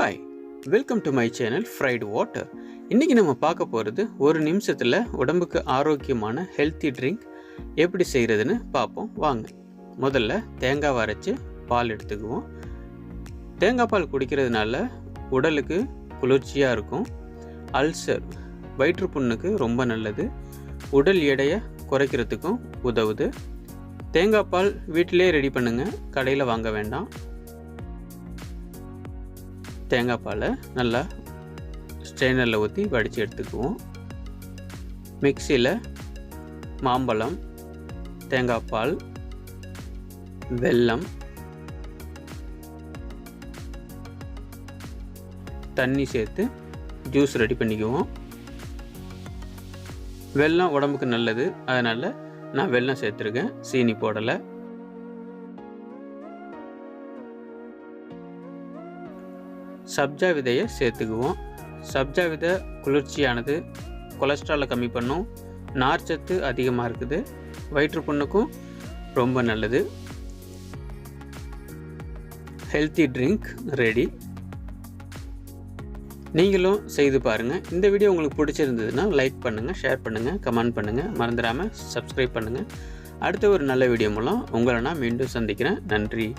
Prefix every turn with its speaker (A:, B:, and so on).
A: Hi, welcome to my channel fried water. இன்றைக்கி நம்ம பார்க்க போகிறது ஒரு நிமிஷத்தில் உடம்புக்கு ஆரோக்கியமான ஹெல்த்தி ட்ரிங்க் எப்படி செய்கிறதுன்னு பார்ப்போம் வாங்க. முதல்ல தேங்காய் அரைச்சி பால் எடுத்துக்குவோம். தேங்காய் பால் குடிக்கிறதுனால உடலுக்கு குளிர்ச்சியாக இருக்கும். அல்சர் வயிற்றுப்புண்ணுக்கு ரொம்ப நல்லது. உடல் எடையை குறைக்கிறதுக்கும் உதவுது. தேங்காய் பால் வீட்டிலே ரெடி பண்ணுங்கள், கடையில் வாங்க வேண்டாம். தேங்காய் பாலை நல்லா ஸ்ட்ரெயினரில் ஊற்றி வடித்து எடுத்துக்குவோம். மிக்சியில் மாம்பழம், தேங்காய் பால், வெல்லம், தண்ணி சேர்த்து ஜூஸ் ரெடி பண்ணிக்குவோம். வெல்லம் உடம்புக்கு நல்லது, அதனால் நான் வெல்லம் சேர்த்துருக்கேன், சீனி போடலை. சப்ஜா விதையை சேர்த்துக்குவோம். சப்ஜா விதை குளிர்ச்சியானது, கொலஸ்ட்ராலை கம்மி பண்ணும், நார்ச்சத்து அதிகமாக இருக்குது, வயிற்றுப்புண்ணுக்கும் ரொம்ப நல்லது. Healthy drink ready. நீங்களும் செய்து பாருங்கள். இந்த வீடியோ உங்களுக்கு பிடிச்சிருந்ததுன்னா லைக் பண்ணுங்கள், ஷேர் பண்ணுங்கள், கமெண்ட் பண்ணுங்கள், மறந்துடாமல் சப்ஸ்கிரைப் பண்ணுங்கள். அடுத்த ஒரு நல்ல வீடியோ மூலம் உங்களை நான் மீண்டும் சந்திக்கிறேன். நன்றி.